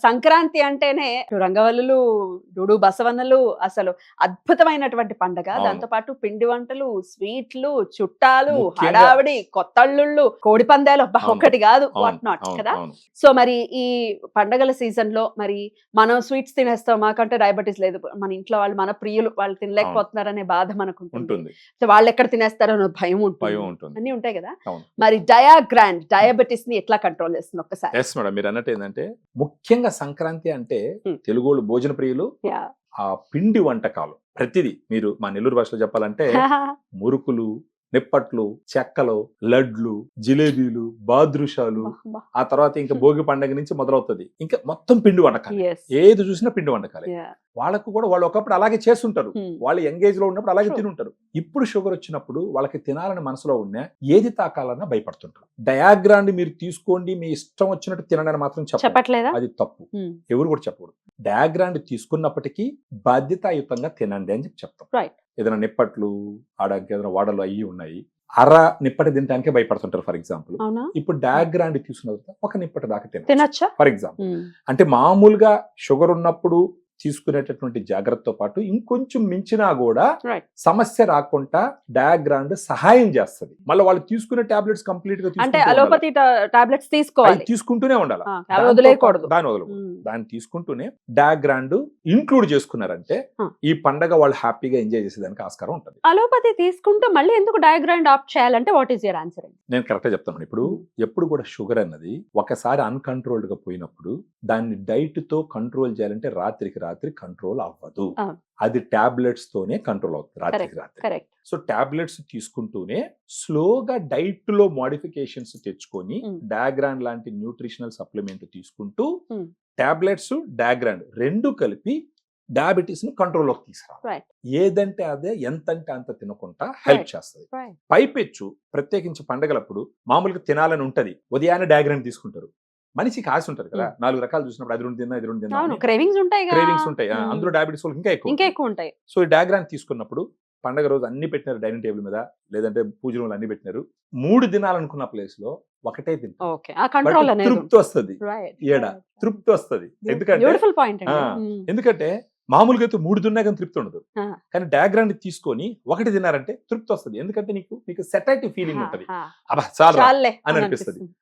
సంక్రాంతి అంటేనే రంగవల్లులు, డుడు బసవన్నలు అసలు అద్భుతమైనటువంటి పండగ. అవును. దాంతో పాటు పిండి వంటలు, స్వీట్లు, చుట్టాలు, ముఖ్యంగా హడావిడి, కొత్తల్లుళ్ళు, కోడి పందాలు, అబ్బా అవును. ఒకటి కాదు అవును. వాట్ నాట్ అవును. కదా. అవును. సో మరి ఈ పండగల సీజన్ లో మరి మనం స్వీట్స్ తినేస్తాం, మాకంటే డయాబెటీస్ లేదు, మన ఇంట్లో వాళ్ళు మన ప్రియులు వాళ్ళు తినలేకపోతున్నారనే బాధ మనకు ఉంటుంది. ఉంటుంది. సో వాళ్ళు ఎక్కడ తినేస్తారో అన్న భయం భయం ఉంటుంది, ఉంటుంది. అన్ని ఉంటాయి కదా. అవును. మరి డయాగ్రాండ్ డయాబెటీస్ ని ఎట్లా కంట్రోల్ చేస్తుంది ఒక్కసారి? ఎస్ మేడం, మీరు అన్నట్టు ఏంటంటే ముఖ్యంగా సంక్రాంతి అంటే Hmm. తెలుగోళ్ళు భోజన ప్రియులు. Yeah. ఆ పిండి వంటకాలు ప్రతిదీ, మీరు మా నెల్లూరు భాషలో చెప్పాలంటే మురుకులు, నిప్పట్లు, చెక్కలు, లడ్లు, జిలేబీలు, బాదుషాలు, ఆ తర్వాత ఇంకా భోగి పండగ నుంచి మొదలవుతుంది. ఇంకా మొత్తం పిండి వంటకాలు, Yes. ఏది చూసినా పిండి వంటకాలే. Yeah. వాళ్ళకు కూడా వాళ్ళు ఒకప్పుడు అలాగే చేస్తుంటారు, వాళ్ళు ఎంగేజ్ లో ఉన్నప్పుడు అలాగే True. తినుంటారు. ఇప్పుడు షుగర్ వచ్చినప్పుడు వాళ్ళకి తినాలని మనసులో ఉన్న ఏది తాకాలన్నా భయపడుతుంటారు. డయాగ్రాండ్ మీరు తీసుకోండి, మీ ఇష్టం వచ్చినట్టు తినడానికి మాత్రం చెప్పట్లేదా? అది తప్పు, ఎవరు కూడా చెప్పకూడదు. డయాగ్రాండ్ తీసుకున్నప్పటికీ బాధ్యతాయుతంగా తినండి అని చెప్పి చెప్తాం. రైట్. ఏదైనా నిప్పట్లు, ఆడకి ఏదైనా వాడలు అయ్యి ఉన్నాయి, అర నిప్పటి తినడానికే భయపడుతుంటారు. ఫర్ ఎగ్జాంపుల్ ఇప్పుడు డయాగ్రాండ్ తీసుకున్న తర్వాత ఒక నిప్పటి దాకా తినొచ్చా ఫర్ ఎగ్జాంపుల్. అంటే మామూలుగా షుగర్ ఉన్నప్పుడు తీసుకునేటటువంటి జాగ్రత్తతో పాటు ఇంకొంచెం మించినా కూడా సమస్య రాకుండా డయాగ్రాండ్ సహాయం చేస్తుంది. మళ్ళీ వాళ్ళు తీసుకునే టాబ్లెట్స్ కంప్లీట్ గా అంటే అలోపతి టాబ్లెట్స్ తీసుకోవాలి, తీసుకుంటూనే ఉండాలి, వదిలేయకూడదు. దాన్ని తీసుకుంటూనే డయాగ్రాండ్ ఇంక్లూడ్ చేసుకున్నారంటే ఈ పండగ వాళ్ళు హ్యాపీగా ఎంజాయ్ చేసేదానికి ఆస్కారం ఉంటుంది. అలోపతి తీసుకుంటూ మళ్ళీ ఎందుకు డయాగ్రాండ్ ఆప్ట్ చేయాలంటే వాట్ ఈస్ యువర్ ఆన్సర్? నేను కరెక్ట్ గా చెప్తాను. ఇప్పుడు ఎప్పుడు కూడా షుగర్ అన్నది ఒకసారి అన్కంట్రోల్డ్ గా పోయినప్పుడు దాన్ని డైట్ తో కంట్రోల్ చేయాలంటే రాత్రికి రాత్రి కంట్రోల్ అవ్వదు, అది టాబ్లెట్స్ తోనే కంట్రోల్ అవుతుంది రాత్రికి రాత్రి. సో టాబ్లెట్స్ తీసుకుంటూనే స్లోగా డైట్ లో మోడిఫికేషన్స్ తెచ్చుకొని డయాగ్రాండ్ లాంటి న్యూట్రిషనల్ సప్లిమెంట్ తీసుకుంటూ టాబ్లెట్స్ డయాగ్రాండ్ రెండు కలిపి డయాబెటీస్ ని కంట్రోల్లోకి తీసుకురావాలి. ఏదంటే అదే, ఎంతంటే అంత తినకుండా హెల్ప్ చేస్తుంది. పైపెచ్చు ప్రత్యేకించి పండగలప్పుడు మామూలుగా తినాలని ఉంటది, ఉదయాన్నే డయాగ్రామ్ తీసుకుంటారు. మనిషికి ఆశ ఉంటుంది కదా, 4 రకాలు చూసినప్పుడు అది రెండు తిన్నా ఇది రెండు తిన్నా క్రేవింగ్స్ ఉంటాయి. అందులో డయాబెటీస్ ఇంకా ఎక్కువ ఉంటాయి. సో ఈ డయాగ్రామ్ తీసుకున్నప్పుడు పండగ రోజు అన్ని పెట్టినారు డైనింగ్ టేబుల్ మీద, లేదంటే పూజ రూమ్లు అన్ని పెట్టినారు, 3 దినాలనుకున్న ప్లేస్ లో ఒకటే తింటారు, తృప్తి వస్తుంది, తృప్తి వస్తుంది. ఎందుకంటే మామూలుగా అయితే 3 తిన్నా కానీ తృప్తి ఉండదు, కానీ డయాగ్రామ్ తీసుకొని ఒకటి తిన్నారంటే తృప్తి వస్తుంది. ఎందుకంటే మీకు సెటైటీ ఫీలింగ్ ఉంటుంది, అబ్బా చాలా అని అనిపిస్తుంది.